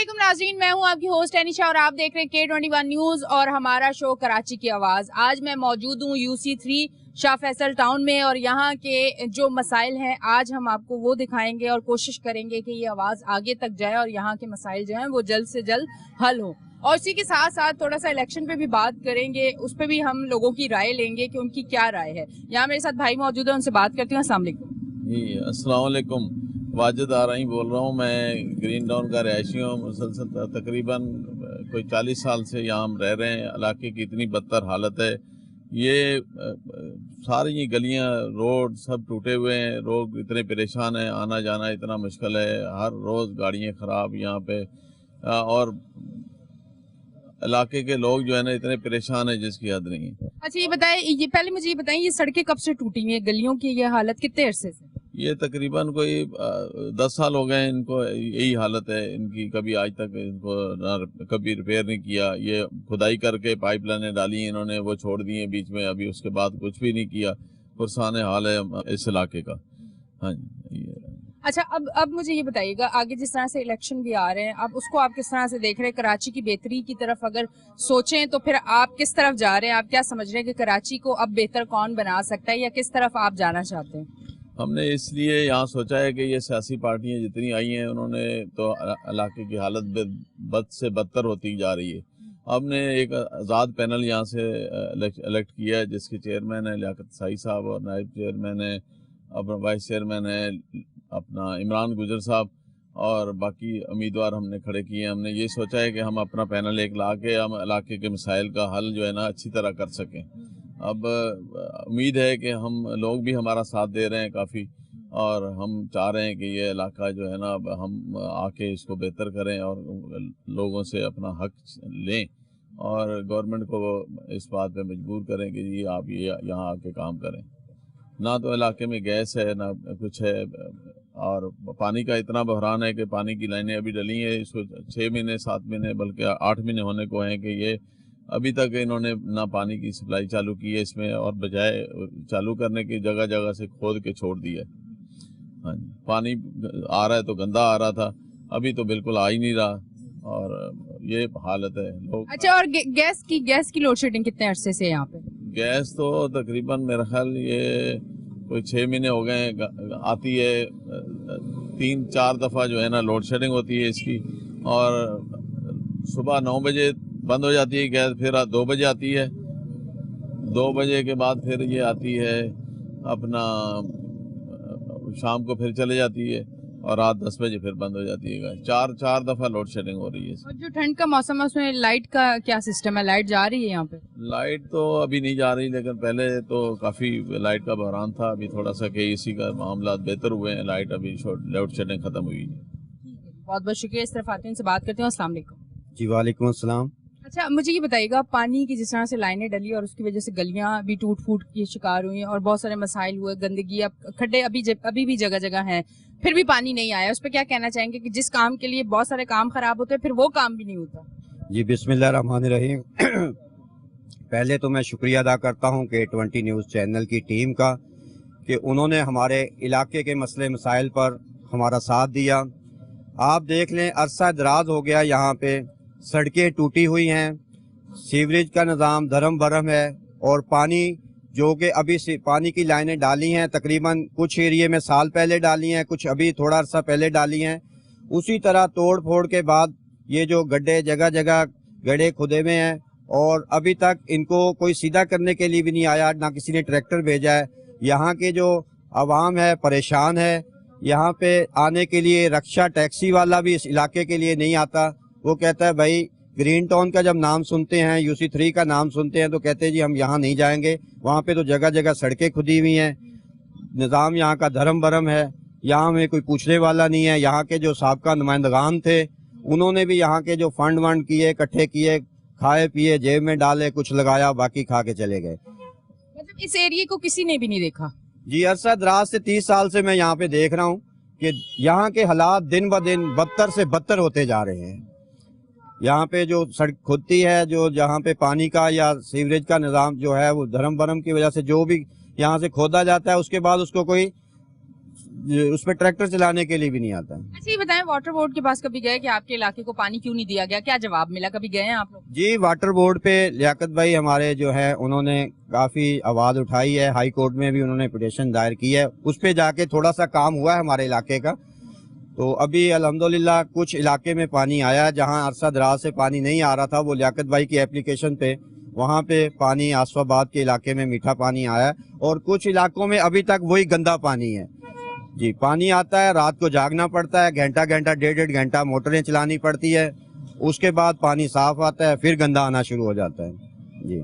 अस्सलामुअलैकुम नाज़रीन, मैं हूं आपकी होस्ट एनिशा और आप देख रहे हैं K21 न्यूज़ और हमारा शो कराची की आवाज़। आज मैं मौजूद हूं UC3 शाह फैसल टाउन में और यहाँ के जो मसाइल हैं आज हम आपको वो दिखाएंगे और कोशिश करेंगे कि ये आवाज़ आगे तक जाए और यहाँ के मसाइल जो हैं वो जल्द से जल्द हल हो। और इसी के साथ साथ थोड़ा सा इलेक्शन पे भी बात करेंगे, उस पर भी हम लोगों की राय लेंगे कि उनकी क्या राय है। यहाँ मेरे साथ भाई मौजूद है, उनसे बात करती हूँ। अस्सलाम वालेकुम। अस्सलाम वालेकुम। वाजिद आरही बोल रहा हूँ, मैं ग्रीन टाउन का रहायशी हूँ। मुसलसल तकरीबन कोई 40 साल से यहाँ हम रह रहे हैं। इलाके की इतनी बदतर हालत है, ये सारी ये गलियाँ रोड सब टूटे हुए हैं, लोग इतने परेशान हैं, आना जाना इतना मुश्किल है, हर रोज़ गाड़ियाँ ख़राब यहाँ पे। और इलाके के लोग जो है ना इतने परेशान हैं जिसकी हद नहीं है। अच्छा ये बताएं, ये पहले मुझे ये बताएं, ये सड़कें कब से टूटी हुई हैं? गलियों की ये हालत कितने अरसे से? ये तकरीबन कोई 10 साल हो गए इनको, यही हालत है इनकी। कभी आज तक इनको ना कभी रिपेयर नहीं किया। ये खुदाई करके पाइपलाइनें डाली इन्होंने, वो छोड़ दी हैं बीच में, अभी उसके बाद कुछ भी नहीं किया। पुरसान हाल है इस इलाके का। हाँ जी। अच्छा अब मुझे ये बताइएगा, आगे जिस तरह से इलेक्शन भी आ रहे हैं, अब उसको आप किस तरह से देख रहे हैं? कराची की बेहतरी की तरफ अगर सोचें तो फिर आप किस तरफ जा रहे हैं? आप क्या समझ रहे हैं कि कराची को अब बेहतर कौन बना सकता है या किस तरफ आप जाना चाहते हैं? हमने इसलिए यहाँ सोचा है कि ये सियासी पार्टियाँ जितनी आई हैं उन्होंने तो इलाके की हालत बद से बदतर होती जा रही है। हमने एक आज़ाद पैनल यहाँ से इलेक्ट किया है, जिसके चेयरमैन है लियाकत साई साहब और नायब चेयरमैन है, अपना वाइस चेयरमैन है अपना इमरान गुजर साहब, और बाकी उम्मीदवार हमने खड़े किए हैं। हमने ये सोचा है कि हम अपना पैनल एक ला के हम इलाके के मसाइल का हल जो है ना अच्छी तरह कर सकें। अब उम्मीद है कि हम लोग भी हमारा साथ दे रहे हैं काफ़ी, और हम चाह रहे हैं कि ये इलाका जो है ना अब हम आके इसको बेहतर करें और लोगों से अपना हक लें और गवर्नमेंट को इस बात पे मजबूर करें कि जी आप ये यहाँ आके काम करें। ना तो इलाके में गैस है ना कुछ है, और पानी का इतना बहरान है कि पानी की लाइनें अभी डली हैं, इसको 6 महीने 7 महीने बल्कि 8 महीने होने को हैं कि ये अभी तक इन्होंने ना पानी की सप्लाई चालू की है इसमें, और बजाय चालू करने की जगह जगह से खोद के छोड़ दिया। हाँ जी, पानी आ रहा है तो गंदा आ रहा था, अभी तो बिल्कुल आ ही नहीं रहा, और ये हालत है लोग। अच्छा, और गैस की लोड शेडिंग कितने अरसे से यहाँ पे? गैस तो तकरीबन मेरा ख्याल ये कोई 6 महीने हो गए आती है। 3-4 दफ़ा जो है ना लोड शेडिंग होती है इसकी, और सुबह 9 बजे बंद हो जाती है गैस, फिर 2 बजे आती है, 2 बजे के बाद फिर ये आती है अपना शाम को फिर चले जाती है, और रात 10 बजे फिर बंद हो जाती है गैस। 4 दफ़ा लोड शेडिंग हो रही है। और जो ठंड का मौसम है उसमें लाइट का क्या सिस्टम है? लाइट जा रही है यहाँ पे? लाइट तो अभी नहीं जा रही, लेकिन पहले तो काफ़ी लाइट का बहरान था। अभी थोड़ा सा KEC का मामला बेहतर हुए हैं, लाइट अभी लोड शेडिंग ख़त्म हुई है। बहुत बहुत शुक्रिया। इस तरफ आते हैं, से बात करते हैं। अस्सलाम वालेकुम। जी वालेकुम अस्सलाम। अच्छा मुझे ये बताइएगा, पानी की जिस तरह से लाइनें डली और उसकी वजह से गलियां भी टूट फूट की शिकार हुई हैं और बहुत सारे मसाइल हुए, गंदगी, अब खड्डे अभी भी जगह जगह हैं, फिर भी पानी नहीं आया, उस पर क्या कहना चाहेंगे कि जिस काम के लिए बहुत सारे काम खराब होते हैं फिर वो काम भी नहीं होता? जी बिस्मिल्लाह रहमान रहीम। पहले तो मैं शुक्रिया अदा करता हूँ K20 न्यूज़ चैनल की टीम का कि उन्होंने हमारे इलाके के मसले मसाइल पर हमारा साथ दिया। आप देख लें, अरसा दराज हो गया यहाँ पे सड़कें टूटी हुई हैं, सीवरेज का निज़ाम धर्म भरम है, और पानी जो कि अभी से पानी की लाइनें डाली हैं, तकरीबन कुछ एरिए में साल पहले डाली हैं, कुछ अभी थोड़ा अरसा पहले डाली हैं। उसी तरह तोड़ फोड़ के बाद ये जो गड्ढे जगह जगह गड्ढे खुदे हुए हैं, और अभी तक इनको कोई सीधा करने के लिए भी नहीं आया, ना किसी ने ट्रैक्टर भेजा है। यहाँ के जो आवाम है परेशान है। यहाँ पे आने के लिए रक्षा टैक्सी वाला भी इस इलाके के लिए नहीं आता। वो कहता है भाई ग्रीन टाउन का जब नाम सुनते हैं, UC3 का नाम सुनते हैं तो कहते हैं जी हम यहाँ नहीं जाएंगे। वहाँ पे तो जगह जगह सड़कें खुदी हुई हैं, निज़ाम यहाँ का धर्म भरम है, यहाँ में कोई पूछने वाला नहीं है। यहाँ के जो साबका नुमाइंदगान थे उन्होंने भी यहाँ के जो फंड वंड किए, इकट्ठे किए, खाए पिए, जेब में डाले, कुछ लगाया, बाकी खा के चले गए। मतलब इस एरिया को किसी ने भी नहीं देखा? जी अरसा दराज से 30 साल से मैं यहाँ पे देख रहा हूँ कि यहाँ के हालात दिन ब दिन बदतर से बदतर होते जा रहे हैं। यहाँ पे जो सड़क खुदती है, जो जहाँ पे पानी का या सीवरेज का निज़ाम जो है वो धर्म भरम की वजह से जो भी यहाँ से खोदा जाता है उसके बाद उसको कोई उस पर ट्रैक्टर चलाने के लिए भी नहीं आता। अच्छा ये बताएं, वाटर बोर्ड के पास कभी गए कि आपके इलाके को पानी क्यों नहीं दिया गया, क्या जवाब मिला, कभी गए हैं आप लोग? जी, वाटर बोर्ड पे लियाकत भाई हमारे जो है उन्होंने काफ़ी आवाज़ उठाई है, हाई कोर्ट में भी उन्होंने पिटीशन दायर की है, उस पे जाके थोड़ा सा काम हुआ है हमारे इलाके का। तो अभी अल्हम्दुलिल्लाह कुछ इलाके में पानी आया है, जहाँ अरसा दराज से पानी नहीं आ रहा था, वो लियाकत भाई की एप्लीकेशन पे वहाँ पे पानी आसफाबाद के इलाके में मीठा पानी आया है, और कुछ इलाकों में अभी तक वही गंदा पानी है। जी, पानी आता है, रात को जागना पड़ता है, घंटा घंटा 1.5 घंटा मोटरें चलानी पड़ती है, उसके बाद पानी साफ आता है, फिर गंदा आना शुरू हो जाता है। जी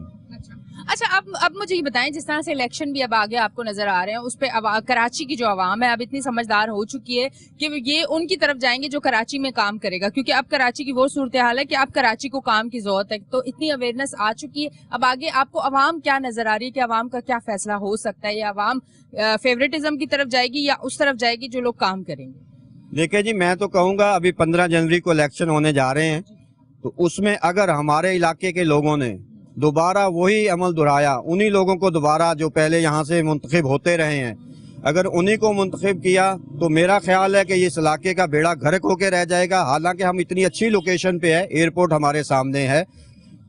अच्छा अब मुझे ये बताएं, जिस तरह से इलेक्शन भी अब आगे आपको नजर आ रहे हैं, उस पे कराची की जो आवाम है अब इतनी समझदार हो चुकी है कि ये उनकी तरफ जाएंगे जो कराची में काम करेगा, क्योंकि अब कराची की वो सूरत हाल है कि अब कराची को काम की जरूरत है, तो इतनी अवेयरनेस आ चुकी है। अब आगे आपको आवाम क्या नजर आ रही है कि आवाम का क्या फैसला हो सकता है, या आवाम फेवरेटिज्म की तरफ जाएगी या उस तरफ जाएगी जो लोग काम करेंगे? देखिए जी, मैं तो कहूँगा अभी 15 जनवरी को इलेक्शन होने जा रहे हैं, तो उसमें अगर हमारे इलाके के लोगों ने दोबारा वही अमल दोहराया, उन्हीं लोगों को दोबारा जो पहले यहाँ से मुंतखब होते रहे हैं, अगर उन्हीं को मुंतखब किया तो मेरा ख्याल है कि इस इलाके का बेड़ा गर्क होकर रह जाएगा। हालांकि हम इतनी अच्छी लोकेशन पे है, एयरपोर्ट हमारे सामने है,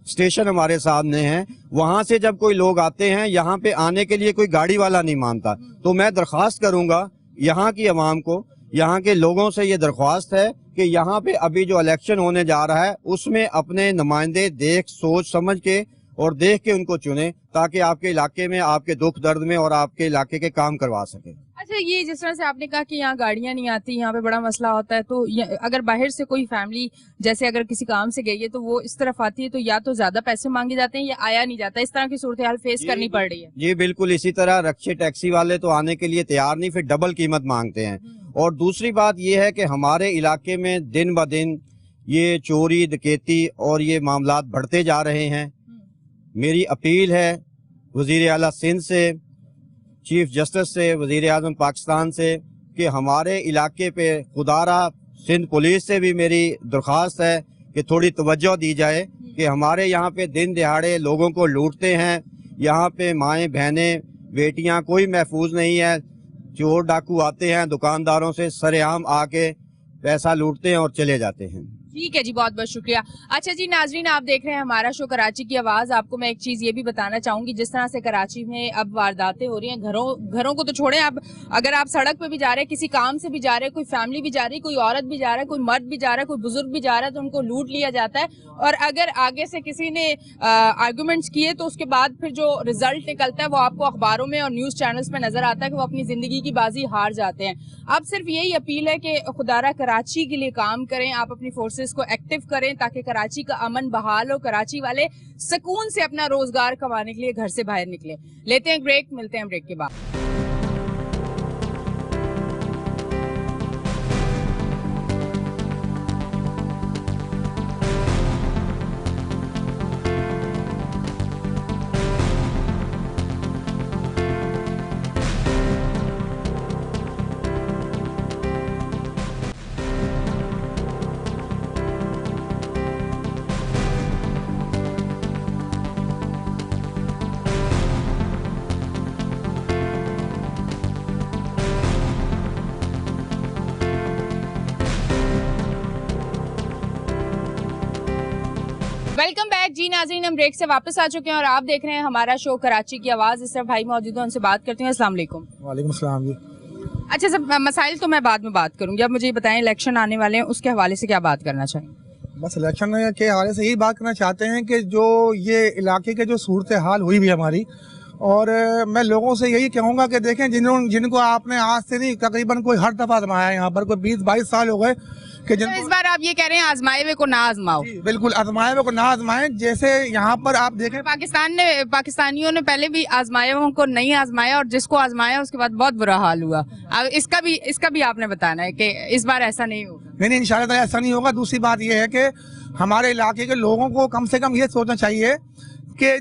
स्टेशन हमारे सामने है, वहाँ से जब कोई लोग आते हैं यहाँ पे आने के लिए कोई गाड़ी वाला नहीं मानता। तो मैं दरख्वास्त करूँगा यहाँ की आवाम को, यहाँ के लोगों से ये दरख्वास्त है कि यहाँ पे अभी जो इलेक्शन होने जा रहा है उसमें अपने नुमाइंदे देख सोच समझ के और देख के उनको चुने, ताकि आपके इलाके में आपके दुख दर्द में और आपके इलाके के काम करवा सके। अच्छा ये जिस तरह से आपने कहा कि यहाँ गाड़ियाँ नहीं आती, यहाँ पे बड़ा मसला होता है, तो अगर बाहर से कोई फैमिली जैसे अगर किसी काम से गई है तो वो इस तरफ आती है तो या तो ज्यादा पैसे मांगे जाते हैं या आया नहीं जाता, इस तरह की सूरत हाल फेस करनी पड़ रही है? जी बिल्कुल, इसी तरह रक्शे टैक्सी वाले तो आने के लिए तैयार नहीं, फिर डबल कीमत मांगते हैं। और दूसरी बात ये है कि हमारे इलाके में दिन ब दिन ये चोरी डकैती और ये मामलात बढ़ते जा रहे हैं। मेरी अपील है वज़ीर आला सिंध से, चीफ जस्टिस से, वज़ीर आज़म पाकिस्तान से कि हमारे इलाके पे खुदारा सिंध पुलिस से भी मेरी दरख्वास्त है कि थोड़ी तवज्जो दी जाए कि हमारे यहाँ पे दिन दिहाड़े लोगों को लूटते हैं। यहाँ पे माएँ बहनें बेटियाँ कोई महफूज नहीं है, चोर डाकू आते हैं दुकानदारों से सरेआम आके पैसा लूटते हैं और चले जाते हैं। ठीक है जी, बहुत बहुत शुक्रिया। अच्छा जी नाजरीन, आप देख रहे हैं हमारा शो कराची की आवाज। आपको मैं एक चीज ये भी बताना चाहूंगी, जिस तरह से कराची में अब वारदातें हो रही हैं, घरों को तो छोड़ें, आप अगर आप सड़क पे भी जा रहे हैं, किसी काम से भी जा रहे हैं, कोई फैमिली भी जा रही है, कोई औरत भी जा रहा है, कोई मर्द भी जा रहा है, कोई बुजुर्ग भी जा रहा है, तो उनको लूट लिया जाता है। और अगर आगे से किसी ने आर्गूमेंट्स किए तो उसके बाद फिर जो रिजल्ट निकलता है वो आपको अखबारों में और न्यूज चैनल्स में नजर आता है कि वो अपनी जिंदगी की बाजी हार जाते हैं। अब सिर्फ यही अपील है कि खुदारा कराची के लिए काम करें, आप अपनी फोर्सेस को एक्टिव करें ताकि कराची का अमन बहाल हो, कराची वाले सुकून से अपना रोजगार कमाने के लिए घर से बाहर निकले। लेते हैं ब्रेक, मिलते हैं ब्रेक के बाद। वेलकम बैक जी नाज़रीन, हम ब्रेक से वापस आ चुके हैं और आप देख रहे हैं हमारा शो कराची की आवाज़। इस तरफ भाई मौजूद हैं, उनसे बात करती हूँ। अस्सलाम वालेकुम। वालेकुम अस्सलाम जी। अच्छा सब मसाइल तो मैं बाद में बात करूंगी, अब मुझे ये बताएं इलेक्शन आने वाले हैं, उसके हवाले से क्या बात करना चाहिए? बस इलेक्शन के हवाले से यही बात करना चाहते हैं कि जो ये इलाके के जो सूरत हाल हुई भी हमारी, और मैं लोगों से यही कहूँगा कि देखें जिनको आपने आज से नहीं तकरीबन कोई हर दफ़ा आजमाया, यहाँ पर कोई 20-22 साल हो गए कि तो इस बार आप ये कह रहे हैं आजमाए हुए को ना आजमाओ? बिल्कुल, आजमाए हुए को ना आजमाएं। जैसे यहाँ पर आप देखें पाकिस्तानियों ने पहले भी आजमाए हुए को नहीं आजमाया, और जिसको आजमाया उसके बाद बहुत बुरा हाल हुआ। अब इसका भी आपने बताना है कि इस बार ऐसा नहीं होगा। नहीं, इंशाल्लाह ऐसा नहीं होगा। दूसरी बात यह है कि हमारे इलाके के लोगों को कम से कम ये सोचना चाहिए कि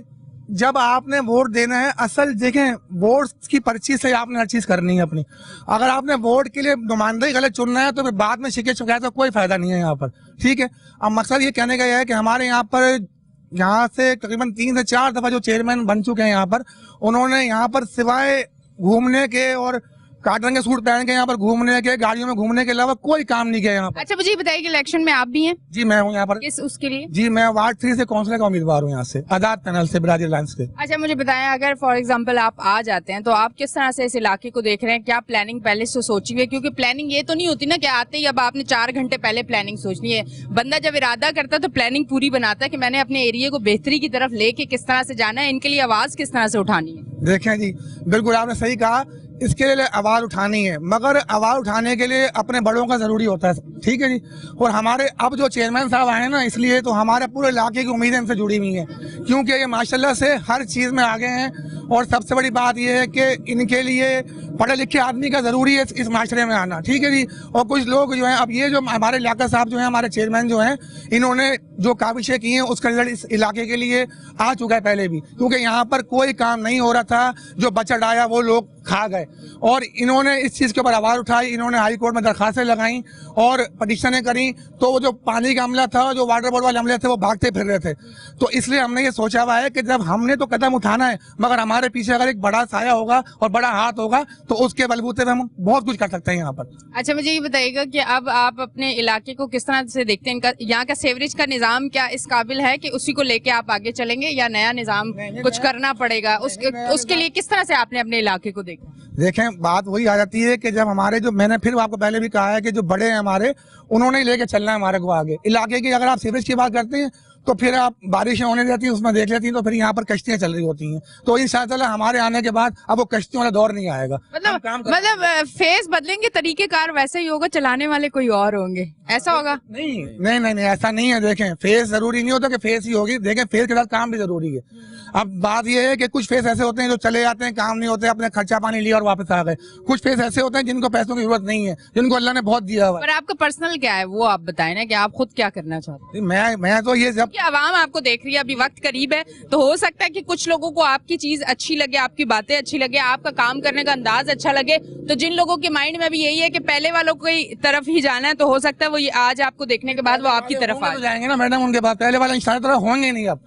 जब आपने वोट देना है, असल देखें वोट की पर्ची से आपने हर चीज करनी है अपनी। अगर आपने वोट के लिए नुमाइंदा ही गलत चुनना है तो फिर बाद में शिकायत का कोई फायदा नहीं है यहाँ पर, ठीक है। अब मकसद ये कहने का यह है कि हमारे यहाँ से तकरीबन 3 से 4 दफा जो चेयरमैन बन चुके हैं यहाँ पर, उन्होंने यहाँ पर सिवाय घूमने के और काटन के सूट पहन के यहाँ पर घूमने के, गाड़ियों में घूमने के अलावा कोई काम नहीं किया यहाँ पर। अच्छा मुझे ये बताइए कि इलेक्शन में आप भी हैं? जी मैं हूँ यहाँ पर। किस उसके लिए? जी मैं वार्ड 3 से काउंसिलर का उम्मीदवार हूँ, यहाँ से आजाद पैनल से, बिरादरी अलायंस के। अच्छा मुझे बताएं, अगर फॉर एग्जांपल आप आ जाते हैं तो आप किस तरह से इस इलाके को देख रहे हैं? क्या प्लानिंग पहले से सोची हुई है? क्योंकि प्लानिंग ये तो नहीं होती ना कि आते ही अब आपने 4 घंटे पहले प्लानिंग सोचनी है। बंदा जब इरादा करता है तो प्लानिंग पूरी बनाता है कि मैंने अपने एरिया को बेहतरी की तरफ लेके किस तरह से जाना है, इनके लिए आवाज किस तरह से उठानी है। देखें जी, बिल्कुल आपने सही कहा, इसके लिए आवाज उठानी है, मगर आवाज उठाने के लिए अपने बड़ों का जरूरी होता है, ठीक है जी। और हमारे अब जो चेयरमैन साहब आए ना, इसलिए तो हमारे पूरे इलाके की उम्मीदें इनसे जुड़ी हुई हैं, क्योंकि ये माशाल्लाह से हर चीज में आगे हैं। और सबसे बड़ी बात ये है कि इनके लिए पढ़े लिखे आदमी का जरूरी है इस माशरे में आना, ठीक है जी। और कुछ लोग जो हैं, अब ये जो हमारे इलाका साहब जो हैं, हमारे चेयरमैन जो हैं, इन्होंने जो काविशें की हैं उसका रिजल्ट इस इलाके के लिए आ चुका है पहले भी, क्योंकि यहाँ पर कोई काम नहीं हो रहा था, जो बजट आया वो लोग खा गए। और इन्होंने इस चीज के ऊपर आवाज उठाई, इन्होंने हाई कोर्ट में दरखास्तें लगाई और पटिशनें करी, तो वो जो पानी का अमला था, जो वाटर बोर्ड वाले अमले थे, वो भागते फिर रहे थे। तो इसलिए हमने ये सोचा हुआ है कि जब हमने तो कदम उठाना है, मगर हमारे पीछे अगर एक बड़ा साया होगा और बड़ा हाथ होगा तो उसके बलबूते पे हम बहुत कुछ कर सकते हैं यहाँ पर। अच्छा मुझे ये बताइएगा कि अब आप अपने इलाके को किस तरह से देखते हैं? इनका यहाँ का सीवरेज का निजाम क्या इस काबिल है कि उसी को लेके आप आगे चलेंगे, या नया निजाम कुछ करना पड़ेगा? उसके लिए किस तरह से आपने अपने इलाके को देखा? देखें, बात वही आ जाती है कि जब हमारे जो, मैंने फिर आपको पहले भी कहा है कि जो बड़े हैं हमारे, उन्होंने ही लेके चलना है हमारे को आगे। इलाके की अगर आप सीवरेज की बात करते हैं तो फिर आप बारिशें होने देती हैं, उसमें देख लेती हैं, तो फिर यहाँ पर कश्तियां चल रही होती हैं। तो इंशाअल्लाह हमारे आने के बाद अब वो कश्तियों वाला दौर नहीं आएगा। मतलब फेस बदलेंगे, तरीकेकार वैसे ही होगा, चलाने वाले कोई और होंगे, ऐसा होगा? नहीं, ऐसा नहीं है। देखें, फेस जरूरी नहीं होता कि फेस ही होगी, देखें फेस के साथ काम भी जरूरी है। अब बात यह है कि कुछ फेस ऐसे होते हैं जो चले जाते हैं, काम नहीं होते, अपने खर्चा पानी लिया और वापस आ गए। कुछ फेस ऐसे होते हैं जिनको पैसों की जरूरत नहीं है, जिनको अल्लाह ने बहुत दिया हुआ है। पर आपका पर्सनल क्या है वो आप बताएं ना, कि आप खुद क्या करना चाहते हैं? मैं तो ये जब आवाम आपको देख रही है, अभी वक्त करीब है, तो हो सकता है कि कुछ लोगों को आपकी चीज अच्छी लगे, आपकी बातें अच्छी लगे, आपका काम करने का अंदाज अच्छा लगे। तो जिन लोगों के माइंड में भी यही है कि पहले वालों की तरफ ही जाना है, तो हो सकता है वो आज आपको देखने के बाद वो आपकी तरफ आ जाएंगे ना मैडम। उनके बाद पहले वाले इंसान तरफ होंगे नहीं। अब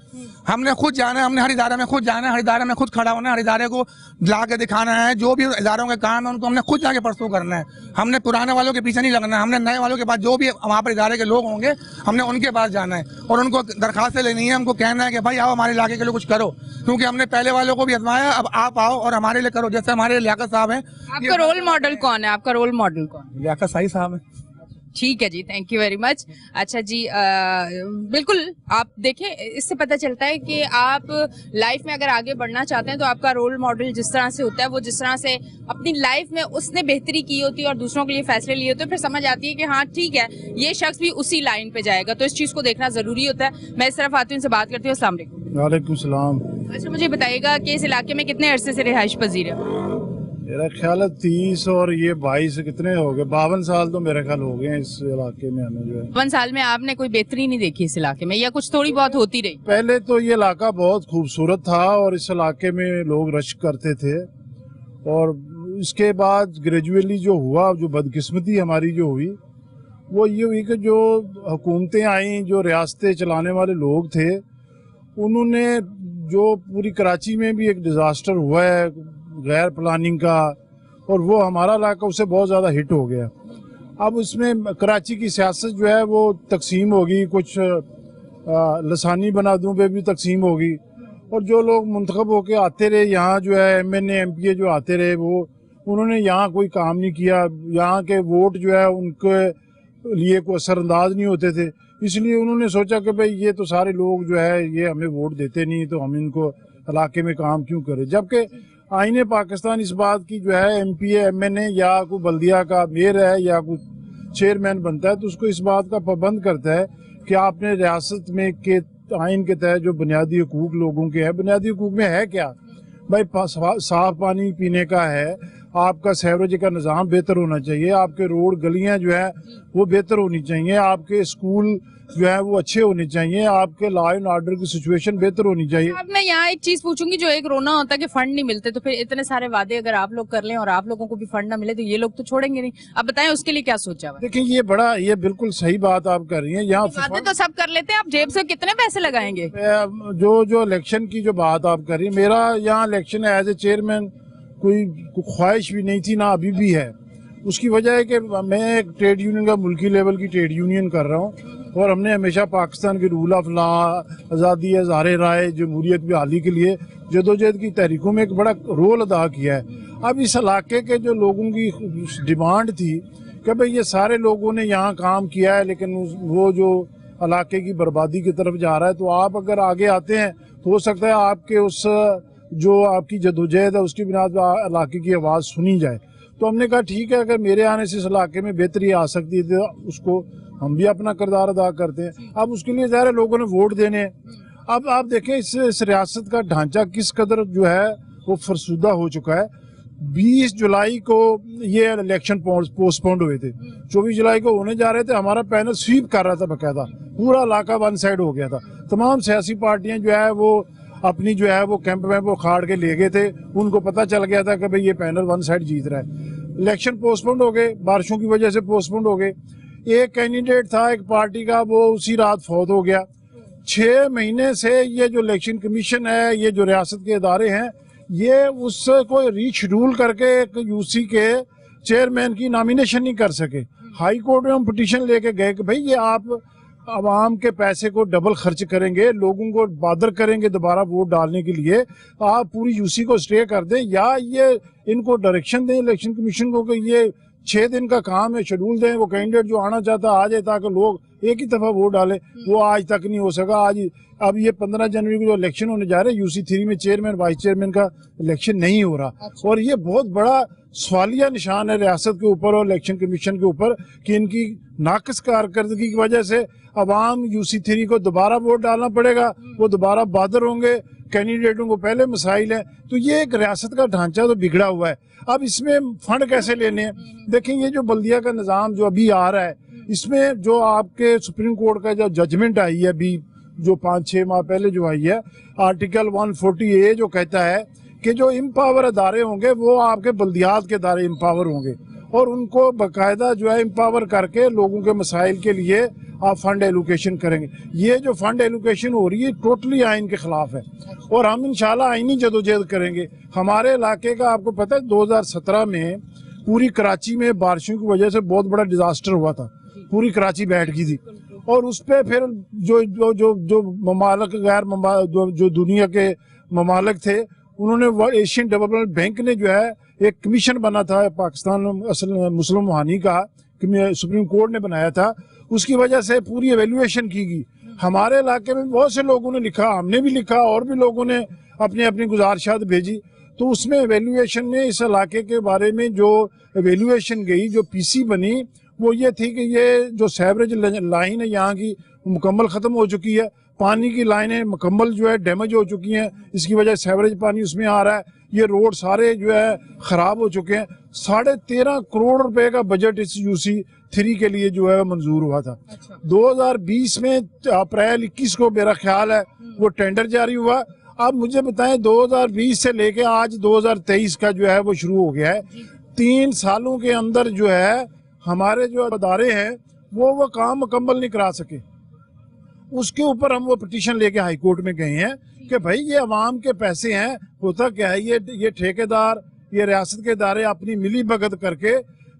हमने खुद जाना है, हमने हर इदारे में खुद जाना है, हर इदारे में खुद खड़ा होना है, हर इदारे को ला के दिखाना है। जो भी इदारों के काम है उनको हमने खुद जाके परसू करना है। हमने पुराने वालों के पीछे नहीं लगना है, हमने नए वालों के पास, जो भी वहाँ पर इदारे के लोग होंगे, हमने उनके पास जाना है और उनको दरखास्तें लेनी है। हमको कहना है कि भाई आओ हमारे इलाके के लिए कुछ करो, क्योंकि हमने पहले वालों को भी आजमाया, अब आप आओ और हमारे लिए करो। जैसे हमारे लियाकत साहब हैं। आपका रोल मॉडल कौन है? आपका रोल मॉडल कौन? लियाकत साही साहब है। ठीक है जी, थैंक यू वेरी मच। अच्छा जी, बिल्कुल आप देखें, इससे पता चलता है कि आप लाइफ में अगर आगे बढ़ना चाहते हैं तो आपका रोल मॉडल जिस तरह से होता है, वो जिस तरह से अपनी लाइफ में उसने बेहतरी की होती है और दूसरों के लिए फैसले लिए होते हैं, फिर समझ आती है कि हाँ ठीक है, ये शख्स भी उसी लाइन पे जाएगा। तो इस चीज को देखना जरूरी होता है। मैं इस तरफ आती हूँ, इनसे बात करती हूँ। अस्सलाम वालेकुम। वालेकुम सलाम। अच्छा मुझे बताइएगा कि इस इलाके में कितने अरसे से रिहाइश पजीर है? मेरा ख्याल है 30 और ये 22 कितने हो गए, 52 साल तो मेरे ख्याल हो गए इस इलाके में हमें। जो है 52 साल में आपने कोई बेहतरी नहीं देखी इस इलाके में, या कुछ थोड़ी बहुत होती रही? पहले तो ये इलाका बहुत खूबसूरत था और इस इलाके में लोग रश करते थे, और इसके बाद ग्रेजुअली जो हुआ, जो बदकिस्मती हमारी जो हुई, वो ये हुई कि जो हुकूमतें आई, जो रियासतें चलाने वाले लोग थे, उन्होंने जो पूरी कराची में भी एक डिज़ास्टर हुआ है गैर प्लानिंग का, और वो हमारा इलाका उससे बहुत ज़्यादा हिट हो गया। अब उसमें कराची की सियासत जो है वो तकसीम होगी, कुछ लसानी बनादों पे भी तकसीम होगी, और जो लोग मुंतखब होके आते रहे यहाँ, जो है MNA MPA जो आते रहे, वो उन्होंने यहाँ कोई काम नहीं किया। यहाँ के वोट जो है उनके लिए कोई असरअंदाज नहीं होते थे, इसलिए उन्होंने सोचा कि भाई ये तो सारे लोग जो है ये हमें वोट देते नहीं, तो हम इनको इलाके में काम क्यों करें। जबकि आईने पाकिस्तान इस बात की जो है MPA MNA या कोई बल्दिया का मेयर है या कोई चेयरमैन बनता है, तो उसको इस बात का पाबंद करता है कि आपने रियासत में के आइन के तहत जो बुनियादी हुकूक लोगों के हैं, बुनियादी हुकूक में है क्या भाई, साफ पानी पीने का है, आपका सीवरेज का निज़ाम बेहतर होना चाहिए, आपके रोड गलियां जो है वो बेहतर होनी चाहिए, आपके स्कूल जो है वो अच्छे होने चाहिए, आपके लॉ एंड ऑर्डर की सिचुएशन बेहतर होनी चाहिए। अब मैं यहाँ एक चीज पूछूंगी, जो एक रोना होता है कि फंड नहीं मिलते, तो फिर इतने सारे वादे अगर आप लोग कर लें और आप लोगों को भी फंड ना मिले तो ये लोग तो छोड़ेंगे नहीं। अब बताएं उसके लिए क्या सोचा हुआ? देखिए ये बिल्कुल सही बात आप कर रही हैं। यहाँ वादे तो सब कर लेते हैं, आप जेब से कितने पैसे लगाएंगे? जो इलेक्शन की जो बात आप कर रही है, मेरा यहाँ इलेक्शन एज ए चेयरमैन کوئی خواہش بھی نہیں تھی، نہ ابھی بھی ہے۔ اس کی وجہ ہے کہ میں ایک ٹریڈ یونین کا ملکی لیول کی ٹریڈ یونین کر رہا ہوں، اور ہم نے ہمیشہ پاکستان کے رول آف لا، آزادی اظہار رائے، جمہوریت بحالی کے لیے جدوجہد کی تحریکوں میں ایک بڑا رول ادا کیا ہے۔ اب اس علاقے کے جو لوگوں کی ڈیمانڈ تھی کہ بھئی یہ سارے لوگوں نے یہاں کام کیا ہے لیکن وہ جو علاقے کی بربادی کی طرف جا رہا ہے، تو آپ اگر آگے آتے ہیں تو ہو سکتا ہے آپ کے اس جو آپ کی جدوجہد ہے اس کی بنا پر علاقے کی آواز سنی جائے۔ تو ہم نے کہا ٹھیک ہے، اگر میرے آنے سے اس علاقے میں بہتری آ سکتی ہے تو اس کو ہم بھی اپنا کردار ادا کرتے ہیں۔ اب اس کے لیے ظاہر ہے لوگوں نے ووٹ دینے ہیں۔ اب آپ دیکھیں اس ریاست کا ڈھانچہ کس قدر جو ہے وہ فرسودہ ہو چکا ہے۔ 20 جولائی کو یہ الیکشن پوسٹ پونڈ ہوئے تھے، 24 جولائی کو ہونے جا رہے تھے، ہمارا پینل سویپ کر رہا تھا، باقاعدہ پورا علاقہ ون سائڈ ہو گیا تھا۔ تمام سیاسی پارٹیاں جو ہے وہ اپنی جو ہے وہ کیمپ میں وہ کھاڑ کے لے گئے تھے، ان کو پتہ چل گیا تھا کہ بھئی یہ پینل ون سائڈ جیت رہا ہے۔ الیکشن پوسٹ پونڈ ہو گئے، بارشوں کی وجہ سے پوسٹ پونڈ ہو گئے۔ ایک کینڈیڈیٹ تھا ایک پارٹی کا، وہ اسی رات فوت ہو گیا۔ 6 مہینے سے یہ جو الیکشن کمیشن ہے، یہ جو ریاست کے ادارے ہیں، یہ اس کو ری شیڈول کر کے ایک یو سی کے چیئرمین کی نامینیشن نہیں کر سکے۔ ہائی کورٹ میں ہم پٹیشن لے کے گئے کہ بھئی یہ آپ عوام کے پیسے کو ڈبل خرچ کریں گے، لوگوں کو بادر کریں گے دوبارہ ووٹ ڈالنے کے لیے، آپ پوری یو سی کو اسٹے کر دیں، یا یہ ان کو ڈائریکشن دیں الیکشن کمیشن کو کہ یہ 6 دن کا کام ہے، شیڈول دیں، وہ کینڈیڈیٹ جو آنا چاہتا آ جائے تاکہ لوگ ایک ہی دفعہ ووٹ ڈالیں۔ وہ آج تک نہیں ہو سکا۔ اب یہ 15 جنوری کو جو الیکشن ہونے جا رہے ہیں، UC 3 میں چیئرمین وائس چیئرمین کا الیکشن نہیں ہو رہا، اور یہ بہت بڑا سوالیہ نشان ہے ریاست کے اوپر اور الیکشن کمیشن کے اوپر کہ ان کی ناقص کارکردگی کی وجہ سے عوام UC 3 کو دوبارہ ووٹ ڈالنا پڑے گا، وہ دوبارہ بادر ہوں گے، کینڈیڈیٹوں کو پہلے مسائل ہیں۔ تو یہ ایک ریاست کا ڈھانچہ تو بگڑا ہوا ہے۔ اب اس میں فنڈ کیسے لینے ہیں؟ دیکھیں یہ جو بلدیہ کا نظام جو ابھی آ رہا ہے، اس میں جو آپ کے سپریم کورٹ کا جو ججمنٹ آئی ہے ابھی جو 5-6 ماہ پہلے جو آئی ہے، آرٹیکل 140A جو کہتا ہے کہ جو امپاور ادارے ہوں گے وہ آپ کے بلدیات کے ادارے امپاور ہوں گے، اور ان کو باقاعدہ جو ہے امپاور کر کے لوگوں کے مسائل کے لیے آپ فنڈ ایلوکیشن کریں گے۔ یہ جو فنڈ ایلوکیشن ہو رہی ہے ٹوٹلی آئین کے خلاف ہے، اور ہم انشاءاللہ آئینی جدوجہد کریں گے۔ ہمارے علاقے کا آپ کو پتہ ہے 2017 میں پوری کراچی میں بارشوں کی وجہ سے بہت بڑا ڈیزاسٹر ہوا تھا، پوری کراچی بیٹھ گئی تھی، اور اس پہ پھر جو ممالک جو دنیا کے ممالک تھے، انہوں نے ایشین ڈیولپمنٹ بینک نے جو ہے ایک کمیشن بنا تھا پاکستان مسلم وہانی کا، سپریم کورٹ نے بنایا تھا، اس کی وجہ سے پوری ایویلویشن کی گئی۔ ہمارے علاقے میں بہت سے لوگوں نے لکھا، ہم نے بھی لکھا، اور بھی لوگوں نے اپنی گزارشات بھیجی، تو اس میں ایویلویشن میں اس علاقے کے بارے میں جو ایویلویشن گئی، جو PC بنی، وہ یہ تھی کہ یہ جو سیوریج لائن ہے یہاں کی مکمل ختم ہو چکی ہے، پانی کی لائنیں مکمل جو ہے ڈیمیج ہو چکی ہیں، اس کی وجہ سیوریج پانی اس میں آ رہا ہے، یہ روڈ سارے جو ہے خراب ہو چکے ہیں۔ 13.5 کروڑ روپے کا بجٹ اس UC 3 کے لیے جو ہے منظور ہوا تھا۔ 2020 میں اپریل 21 کو میرا خیال ہے وہ ٹینڈر جاری ہوا۔ اب مجھے بتائیں 2020 سے لے کے آج 2023 کا جو ہے وہ شروع ہو گیا ہے، 3 سالوں کے اندر جو ہے ہمارے جو ادارے ہیں وہ کام مکمل نہیں کرا سکے۔ اس کے اوپر ہم وہ پٹیشن لے کے ہائی کورٹ میں گئے ہیں کہ بھائی یہ عوام کے پیسے ہیں، ہوتا کیا ہے یہ ٹھیکیدار، یہ ریاست کے ادارے اپنی ملی بھگت کر کے،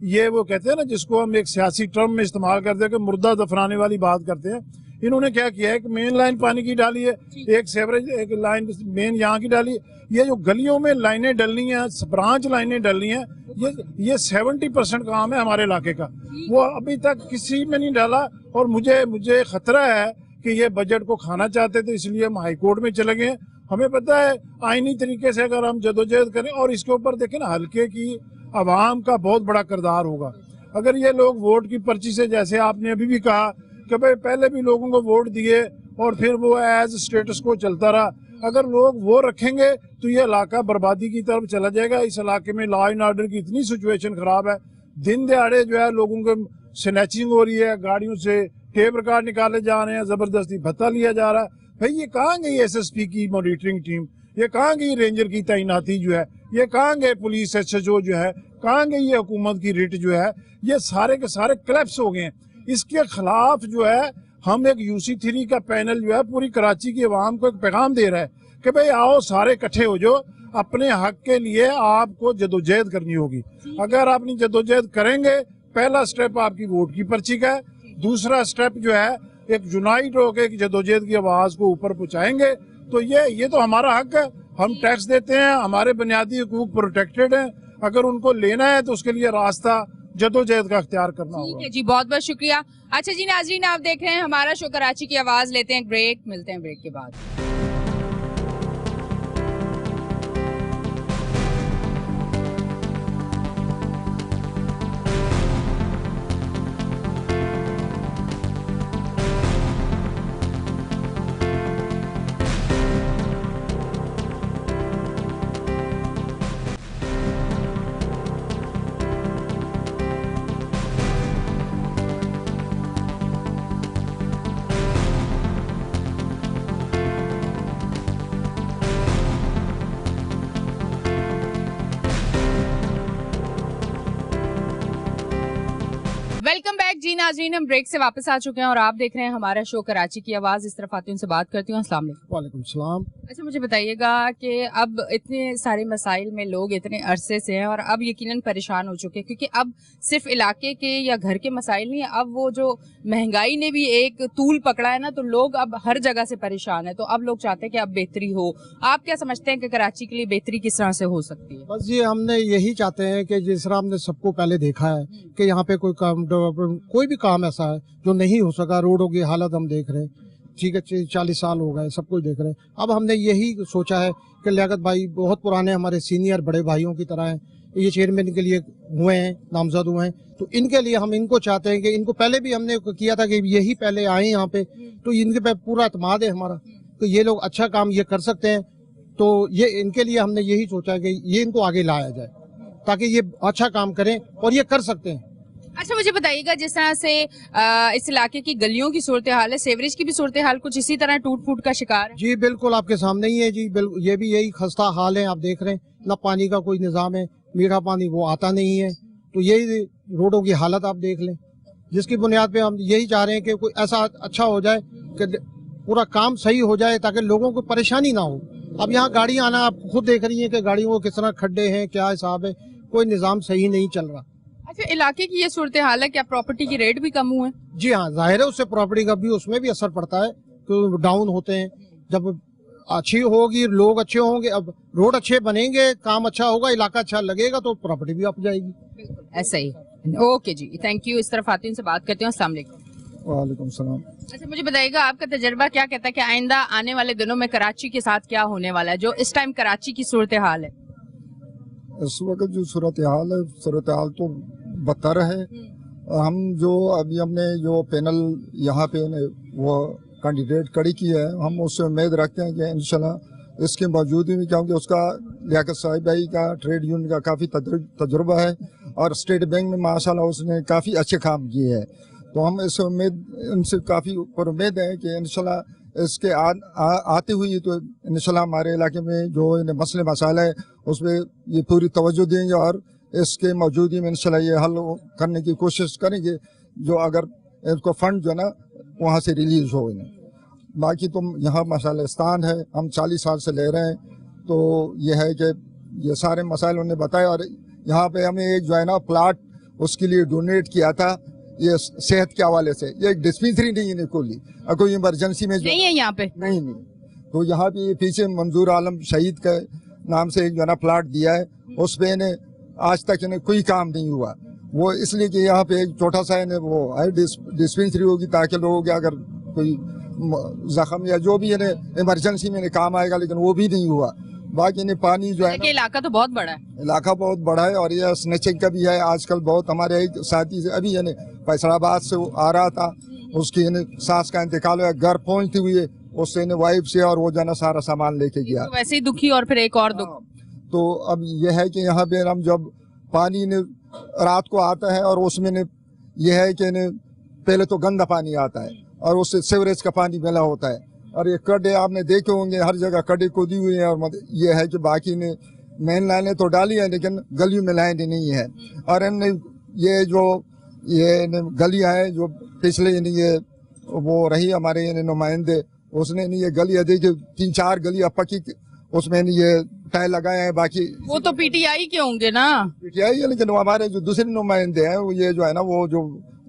یہ وہ کہتے ہیں نا جس کو ہم ایک سیاسی ٹرم میں استعمال کرتے ہیں کہ مردہ دفنانے والی بات کرتے ہیں۔ انہوں نے کیا کیا ہے کہ مین لائن پانی کی ڈالی ہے، ایک سیوریج ایک لائن مین یہاں کی ڈالی ہے، یہ جو گلیوں میں لائنیں ڈلنی ہیں، برانچ لائنیں ڈلنی ہیں، یہ 70% کام ہے ہمارے علاقے کا، وہ ابھی تک کسی میں نہیں ڈالا، اور مجھے خطرہ ہے کہ یہ بجٹ کو کھانا چاہتے تھے، اس لیے ہم ہائی کورٹ میں چلے گئے۔ ہمیں پتہ ہے آئینی طریقے سے اگر ہم جدوجہد کریں، اور اس کے اوپر دیکھیں نا حلقے کی عوام کا بہت بڑا کردار ہوگا۔ اگر یہ لوگ ووٹ کی پرچی سے، جیسے آپ نے ابھی بھی کہا کہ بھئی پہلے بھی لوگوں کو ووٹ دیے اور پھر وہ ایز اسٹیٹس کو چلتا رہا، اگر لوگ وہ رکھیں گے تو یہ علاقہ بربادی کی طرف چلا جائے گا۔ اس علاقے میں لا اینڈ آرڈر کی اتنی سچویشن خراب ہے، دن دہاڑے جو ہے لوگوں کے سنیچنگ ہو رہی ہے، گاڑیوں سے ٹیپ ریکارڈ نکالے جا رہے ہیں، زبردستی بھتہ لیا جا رہا ہے۔ بھئی یہ کہاں گئی SSP کی مانیٹرنگ ٹیم، یہ کہاں گئی رینجر کی تعیناتی جو ہے، یہ کہاں گئے پولیس SHO جو ہے، کہاں گئی یہ حکومت کی ریٹ جو ہے، یہ سارے کے سارے کلیپس ہو گئے ہیں۔ اس کے خلاف جو ہے ہم ایک UC 3 کا پینل جو ہے پوری کراچی کی عوام کو ایک پیغام دے رہا ہے کہ بھئی आओ सारे इकट्ठे हो जाओ, अपने हक के लिए आपको जदोजहद करनी होगी. अगर आप अपनी जदोजहद करेंगे, पहला स्टेप आपकी वोट की पर्ची का है, दूसरा स्टेप जो है एक यूनाइट होकर एक जदोजहद की आवाज को ऊपर पहुंचाएंगे. तो ये तो हमारा हक है, हम टैक्स देते हैं, हमारे बुनियादी हुकूक प्रोटेक्टेड हैं. अगर उनको लेना है तो उसके लिए रास्ता जदोजहद का अख्तियार करना होगा. ठीक है जी, बहुत बहुत शुक्रिया. अच्छा जी नाजरीन, आप देख रहे हैं हमारा शो कराची की आवाज. लेते हैं ब्रेक, मिलते हैं ब्रेक के बाद. वेलकम बैक जी नाजरीन, हम ब्रेक से वापस आ चुके हैं और आप देख रहे हैं हमारा शो कराची की आवाज़. इस तरफ आती हूँ, उनसे बात करती हूँ. अस्सलाम वालेकुम. वालेकुम सलाम. अच्छा, मुझे बताइएगा कि अब इतने सारे मसाइल में लोग इतने अरसे से हैं और अब यकीनन परेशान हो चुके हैं, क्योंकि अब सिर्फ इलाके के या घर के मसाइल नहीं है, अब वो जो महंगाई ने भी एक तूल पकड़ा है ना, तो लोग अब हर जगह से परेशान है. तो अब लोग चाहते हैं कि अब बेहतरी हो. आप क्या समझते हैं कि कराची के लिए बेहतरी किस तरह से हो सकती है? बस ये हमने यही चाहते हैं कि जिस तरह हमने सबको पहले देखा है कि यहाँ पे कोई भी काम ऐसा है जो नहीं हो सका. रोडों की हालत हम देख रहे हैं, ठीक है, 40 साल हो गए, सब कुछ देख रहे हैं. अब हमने यही सोचा है कि लियाकत भाई बहुत पुराने हमारे सीनियर बड़े भाइयों की तरह हैं, ये चेयरमैन के लिए हुए हैं, नामजद हुए हैं, तो इनके लिए हम इनको चाहते हैं कि इनको पहले भी हमने किया था कि यही पहले आए यहाँ पे, तो इनके पे पूरा एतमाद है हमारा, तो ये लोग अच्छा काम ये कर सकते हैं. तो ये इनके लिए हमने यही सोचा कि ये इनको आगे लाया जाए ताकि ये अच्छा काम करें, और ये कर सकते हैं. अच्छा, मुझे बताइएगा जिस तरह से इस इलाके की गलियों की सूरत हाल है, सेवरेज की भी सूरत हाल कुछ इसी तरह टूट फूट का शिकार है? जी बिल्कुल आपके सामने ही है जी, ये भी यही खस्ता हाल है. आप देख रहे हैं ना, पानी का कोई निज़ाम है, मीठा पानी वो आता नहीं है. तो यही रोडों की हालत आप देख लें, जिसकी बुनियाद पे हम यही चाह रहे हैं कि कोई ऐसा अच्छा हो जाए कि पूरा काम सही हो जाए ताकि लोगों को परेशानी ना हो. अब यहाँ गाड़ी आना आप खुद देख रही हैं कि गाड़ियों को किस तरह खड्डे हैं, क्या हिसाब है, कोई निज़ाम सही नहीं चल रहा. अच्छा, इलाके की ये सूरत हाल है, क्या प्रॉपर्टी की रेट भी कम हुए हैं? जी हाँ, जाहिर है उससे प्रॉपर्टी का भी उसमें भी असर पड़ता है, तो डाउन होते हैं. जब अच्छी होगी, लोग अच्छे होंगे, अब रोड अच्छे बनेंगे, काम अच्छा होगा, इलाका अच्छा लगेगा, तो प्रॉपर्टी भी अप जाएगी. ऐसा ही. ओके जी, थैंक यू. इस तरफ आती हूँ, उनसे बात करती हूँ. अस्सलाम वालेकुम. वालेकुम सलाम. अच्छा, मुझे बताइएगा आपका तजर्बा क्या कहता है कि आइंदा आने वाले दिनों में कराची के साथ क्या होने वाला है, जो इस टाइम कराची की सूरत हाल है? इस वक्त जो सूरत हाल है, सूरत हाल तो बदतर है. हम जो अभी हमने जो पैनल यहाँ पे वो कैंडिडेट खड़ी की है, हम उससे उम्मीद रखते हैं कि इंशाल्लाह इसकी मौजूदगी में, क्योंकि उसका लियाकत साहिब भाई का ट्रेड यूनियन का काफ़ी तजुर्बा है और स्टेट बैंक में माशाल्लाह उसने काफ़ी अच्छे काम किए हैं. तो हम इस उनसे काफ़ी पर उम्मीद है कि इंशाल्लाह इसके आते हुए तो इंशाल्लाह हमारे इलाके में जो मसले मसाइल है उसमें ये पूरी तवज्जो देंगे और इसके मौजूदगी में इंशाल्लाह ये हल करने की कोशिश करेंगे, जो अगर इसको फंड जो है ना वहाँ से रिलीज हो. बाकी तो यहाँ मसाइलिस्तान है, हम 40 साल से ले रहे हैं, तो ये है कि ये सारे मसाइल उन्होंने बताए. और यहाँ पे हमें एक जो है ना प्लाट उसके लिए डोनेट किया था, ये सेहत के हवाले से. ये एक डिस्पेंसरी नहीं है, कोई इमरजेंसी में नहीं है यहाँ पे, नहीं. तो यहाँ पे पीछे मंजूर आलम शहीद के नाम से एक जो है ना प्लाट दिया है, उस पे इन्हें आज तक इन्हें कोई काम नहीं हुआ. वो इसलिए कि यहाँ पे एक छोटा सा इन्हें वो डिस्पेंसरी होगी ताकि लोगों के अगर कोई जख्म या जो भी इन्हें इमरजेंसी में इन्हें काम आएगा, लेकिन वो भी नहीं हुआ. बाकी इन्हें पानी जो है ना, इलाका तो बहुत बड़ा है, इलाका बहुत बड़ा है और ये स्नेचिंग का भी है आजकल बहुत. हमारे एक साथी से अभी यानी फैसलाबाद से आ रहा था, उसकी सास का इंतकाल हुआ, घर पहुंचते हुए उससे वाइफ से और वो जाना सारा सामान लेके गया. तो वैसे ही दुखी और फिर एक और दुख. तो अब यह है कि यहाँ पे हम जब पानी ने रात को आता है और उसमें यह है कि पहले तो गंदा पानी आता है और उससे सीवरेज का पानी मिला होता है. और ये गड्ढे आपने देखे होंगे, हर जगह गड्ढे खोदी हुई हैं. और ये है कि बाकी ने मेन लाइनें तो डाली हैं लेकिन गलियों में लाइनें नहीं है. और ये जो ये गलियाँ हैं जो पिछले ये वो रही हमारे नुमाइंदे, उसने नहीं ये गली है जो 3-4 गली पक्की उसमें नहीं ये टाइल लगाए हैं, बाकी वो तो पीटीआई के होंगे ना। पीटीआई है, लेकिन हमारे जो दूसरे नुमाइंदे हैं वो ये जो है ना वो जो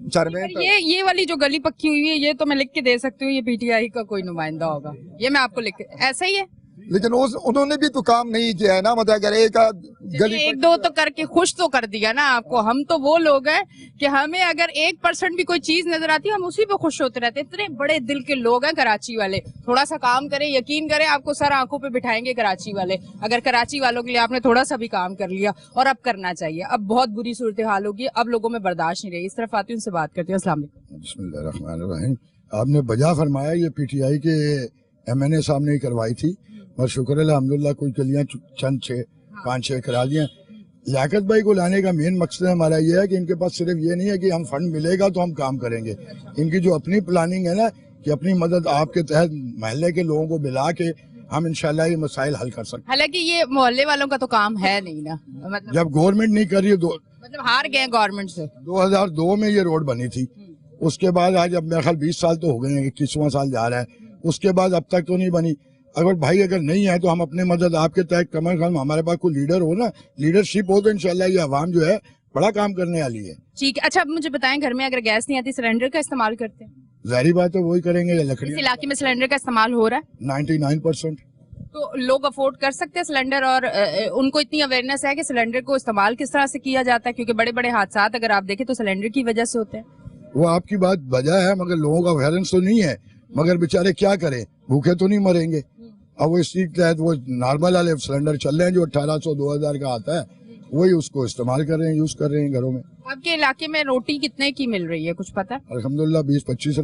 चेयरमैन ये वाली जो गली पक्की हुई है ये तो मैं लिख के दे सकती हूँ, ये पीटीआई का कोई नुमाइंदा होगा, ये मैं आपको लिख के, ऐसा ही है। लेकिन उन्होंने भी तो काम नहीं किया है ना, मतलब अगर एक गली एक दो तो करके खुश तो कर दिया ना आपको। हम तो वो लोग हैं कि हमें अगर 1% भी कोई चीज नजर आती है हम उसी पे खुश होते रहते हैं। इतने बड़े दिल के लोग हैं कराची वाले, थोड़ा सा काम करें, यकीन करें आपको सर आंखों पे बिठाएंगे कराची वाले। अगर कराची वालों के लिए आपने थोड़ा सा भी काम कर लिया, और अब करना चाहिए। अब बहुत बुरी सूरत हाल होगी, अब लोगों में बर्दाश्त नहीं रही। इस तरफ आती हूँ, उनसे बात करती हूँ। अस्सलाम वालेकुम। बिस्मिल्लाहिर्रहमानिर्रहीम। आपने बजा फरमाया, ये पीटीआई के एमएनए साहब ने करवाई थी और शुक्र अल्हम्दुलिल्लाह कोई गलियां चंद 5-6 करा दिया। लियाकत भाई को लाने का मेन मकसद हमारा ये है कि इनके पास सिर्फ ये नहीं है कि हम फंड मिलेगा तो हम काम करेंगे, इनकी जो अपनी प्लानिंग है ना कि अपनी मदद आपके तहत मोहल्ले के लोगों को मिला के हम इंशाल्लाह ये मसाइल हल कर सकते। हालांकि ये मोहल्ले वालों का तो काम है नहीं ना, मतलब जब गवर्नमेंट नहीं कर रही मतलब हार गए गवर्नमेंट से। 2002 में ये रोड बनी थी, उसके बाद आज अब मेरे ख्याल 20 साल तो हो गए हैं, 21वां साल जा रहा है, उसके बाद अब तक तो नहीं बनी। अगर नहीं है तो हम अपनी मदद आपके तहत कम से कम हमारे पास कोई लीडर हो ना, लीडरशिप हो तो इंशाल्लाह ये अवाम जो है बड़ा काम करने वाली है। ठीक है। अच्छा अब मुझे बताएं, घर में अगर गैस नहीं आती सिलेंडर का इस्तेमाल करते हैं? जाहिर बात है वही करेंगे। इस लकड़ी इलाके में सिलेंडर का इस्तेमाल हो रहा है 99%। तो लोग अफोर्ड कर सकते हैं सिलेंडर, और उनको इतनी अवेयरनेस है कि सिलेंडर को इस्तेमाल किस तरह से किया जाता है? क्योंकि बड़े बड़े हादसा अगर आप देखें तो सिलेंडर की वजह से होते हैं। वो आपकी बात वजह है, मगर लोगों का अवेयरनेस तो नहीं है। मगर बेचारे क्या करें, भूखे तो नहीं मरेंगे। अब वो इसी के तहत वो नॉर्मल वाले सिलेंडर चल रहे हैं जो 1800-2000 का आता है, वही उसको इस्तेमाल कर रहे हैं, यूज कर रहे हैं घरों में। आपके इलाके में रोटी कितने की मिल रही है, कुछ पता है? अल्हम्दुलिल्लाह 20-25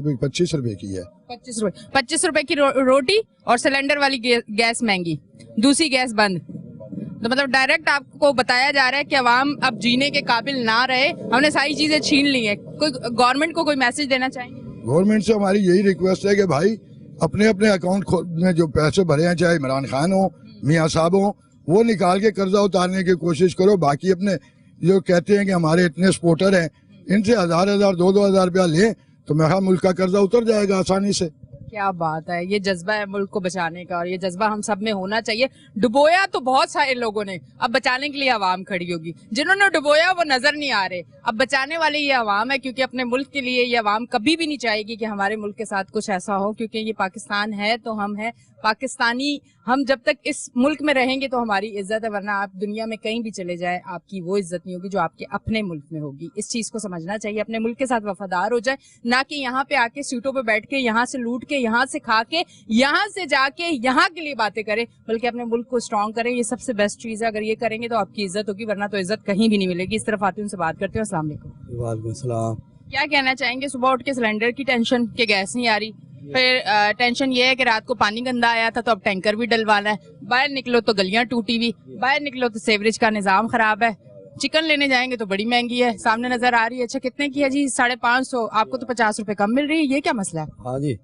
रुपए की है। 25 रुपए की रोटी, और सिलेंडर वाली गैस महंगी, दूसरी गैस बंद। तो मतलब डायरेक्ट आपको बताया जा रहा है कि अवाम अब जीने के काबिल ना रहे, हमने सारी चीजें छीन ली है। कोई गवर्नमेंट को कोई मैसेज देना चाहेंगे? गवर्नमेंट से हमारी यही रिक्वेस्ट है कि भाई अपने अपने अकाउंट में जो पैसे भरे हैं, चाहे इमरान खान हो, मियाँ साहब हो, वो निकाल के कर्जा उतारने की कोशिश करो। बाकी अपने जो कहते हैं कि हमारे इतने सपोर्टर हैं, इनसे 1000-1000, 2-2000 रुपया लें तो मेरा मुल्क का कर्जा उतर जाएगा आसानी से। क्या बात है, ये जज्बा है मुल्क को बचाने का, और ये जज्बा हम सब में होना चाहिए। डुबोया तो बहुत सारे लोगों ने, अब बचाने के लिए आवाम खड़ी होगी। जिन्होंने डुबोया वो नजर नहीं आ रहे, अब बचाने वाले ये आवाम है, क्योंकि अपने मुल्क के लिए ये आवाम कभी भी नहीं चाहेगी कि हमारे मुल्क के साथ कुछ ऐसा हो, क्योंकि ये पाकिस्तान है तो हम हैं पाकिस्तानी। हम जब तक इस मुल्क में रहेंगे तो हमारी इज्जत है, वरना आप दुनिया में कहीं भी चले जाए आपकी वो इज्जत नहीं होगी जो आपके अपने मुल्क में होगी। इस चीज को समझना चाहिए, अपने मुल्क के साथ वफादार हो जाए, ना कि यहाँ पे आके सीटों पे बैठ के, यहाँ से लूट के, यहाँ से खा के, यहाँ से जाके यहाँ के लिए बातें करें, बल्कि अपने मुल्क को स्ट्रॉन्ग करें। ये सबसे बेस्ट चीज है, अगर ये करेंगे तो आपकी इज्जत होगी, वरना तो इज्जत कहीं भी नहीं मिलेगी। इस तरफ आती हूँ, उनसे बात करते हैं। अस्सलाम वालेकुम। वालेकुम सलाम। क्या कहना चाहेंगे? सुबह उठ के सिलेंडर की टेंशन कि गैस नहीं आ रही, फिर टेंशन ये है कि रात को पानी गंदा आया था तो अब टैंकर भी डलवाना है, बाहर निकलो तो गलियां टूटी हुई, बाहर निकलो तो सेवरेज का निजाम खराब है, चिकन लेने जाएंगे तो बड़ी महंगी है, सामने नजर आ रही है। अच्छा कितने की है जी? 550। आपको तो 50 रुपए कम मिल रही है, ये क्या मसला है? हाँ जी,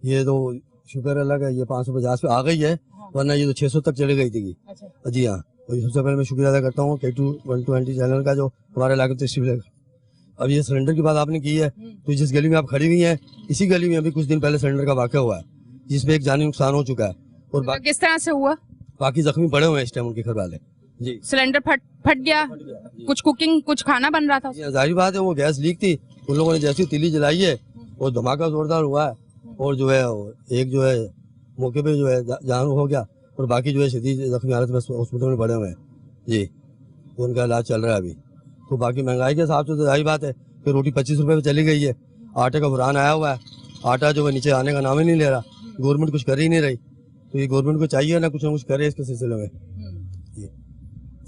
ये तो शुक्र अल्लाह का, ये 550 पे आ गई है, वरना ये तो 600 तक चली गई थी। अच्छा जी हाँ, तो सबसे पहले मैं शुक्रिया अदा करता हूँ K2 120 चैनल का जो हमारे इलाके में तशरीफ लेकर। अब ये सिलेंडर की बात आपने की है, तो जिस गली में आप खड़ी हुई हैं, इसी गली में अभी कुछ दिन पहले सिलेंडर का वाक़या हुआ है, जिसमें एक जानी नुकसान हो चुका है, और किस तरह से हुआ? बाकी जख्मी पड़े हुए हैं इस टाइम उनके घर वाले। जी, सिलेंडर फट गया, कुछ खाना बन रहा था। जाहिर बात है वो गैस लीक थी, उन लोगों ने जैसी तीली जलाई है और धमाका जोरदार हुआ है, और जो है एक जो है मौके पे जो है जान हो गया, और बाकी जो है शदीद जख्मी हालत में हॉस्पिटल में पड़े हुए हैं। जी, उनका इलाज चल रहा है अभी। तो बाकी महंगाई के हिसाब से तो जाहिर बात है कि रोटी 25 रुपए पे चली गई है, आटे का बुरान आया हुआ है, आटा जो है नीचे आने का नाम ही नहीं ले रहा, गवर्नमेंट कुछ कर ही नहीं रही। तो ये गवर्नमेंट को चाहिए ना कुछ करे इसके सिलसिले में।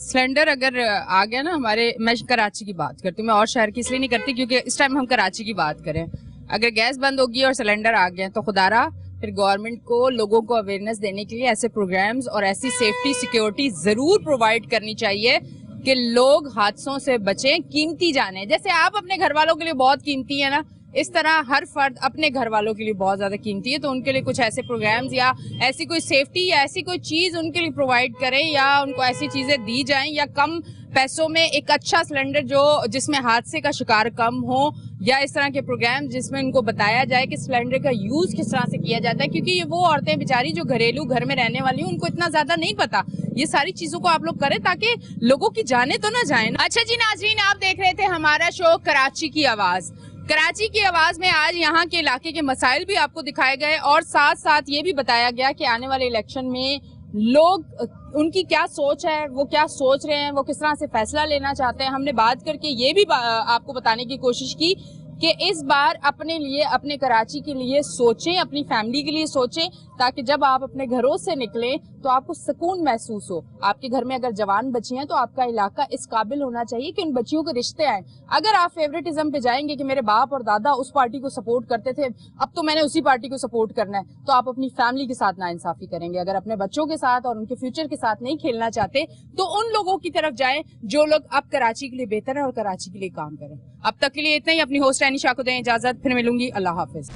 सिलेंडर अगर आ गया ना हमारे, मैं कराची की बात करती हूँ, मैं और शहर की इसलिए नहीं करती क्योंकि इस टाइम हम कराची की बात करें। अगर गैस बंद होगी और सिलेंडर आ गया तो खुदारा फिर गवर्नमेंट को लोगों को अवेयरनेस देने के लिए ऐसे प्रोग्राम्स और ऐसी सेफ्टी सिक्योरिटी जरूर प्रोवाइड करनी चाहिए कि लोग हादसों से बचें, कीमती जाने। जैसे आप अपने घर वालों के लिए बहुत कीमती है ना, इस तरह हर फर्द अपने घर वालों के लिए बहुत ज्यादा कीमती है। तो उनके लिए कुछ ऐसे प्रोग्राम्स या ऐसी कोई सेफ्टी या ऐसी कोई चीज उनके लिए प्रोवाइड करें, या उनको ऐसी चीजें दी जाएं, या कम पैसों में एक अच्छा सिलेंडर जो जिसमें हादसे का शिकार कम हो, یا اس طرح کے پروگرام جس میں ان کو بتایا جائے کہ سلنڈر کا یوز کس طرح سے کیا جاتا ہے, کیونکہ یہ وہ عورتیں بیچاری جو گھریلو گھر میں رہنے والی ہیں, ان کو اتنا زیادہ نہیں پتا. یہ ساری چیزوں کو آپ لوگ کریں تاکہ لوگوں کی جانیں تو نہ جائیں. اچھا جی ناظرین, آپ دیکھ رہے تھے ہمارا شو کراچی کی آواز. کراچی کی آواز میں آج یہاں کے علاقے کے مسائل بھی آپ کو دکھائے گئے اور ساتھ ساتھ یہ بھی بتایا گیا کہ آنے والے الیکشن میں لوگ ان کی کیا سوچ ہے, وہ کیا سوچ رہے ہیں, وہ کس طرح سے فیصلہ لینا چاہتے ہیں. ہم نے بات کر کے یہ بھی آپ کو بتانے کی کوشش کی کہ اس بار اپنے لیے, اپنے کراچی کے لیے سوچیں, اپنی فیملی کے لیے سوچیں, تاکہ جب آپ اپنے گھروں سے نکلیں تو آپ کو سکون محسوس ہو. آپ کے گھر میں اگر جوان بچی ہیں تو آپ کا علاقہ اس قابل ہونا چاہیے کہ ان بچیوں کے رشتے آئیں. اگر آپ فیوریٹزم پہ جائیں گے کہ میرے باپ اور دادا اس پارٹی کو سپورٹ کرتے تھے, اب تو میں نے اسی پارٹی کو سپورٹ کرنا ہے, تو آپ اپنی فیملی کے ساتھ ناانصافی کریں گے. اگر اپنے بچوں کے ساتھ اور ان کے فیوچر کے ساتھ نہیں کھیلنا چاہتے تو ان لوگوں کی طرف جائیں جو لوگ اب کراچی کے لیے بہتر ہیں اور کراچی کے لیے کام کریں. اب تک کے لیے اتنا ہی. اپنی ہوسٹ اینی شاہ کو دیں اجازت, پھر ملوں گی. اللہ حافظ.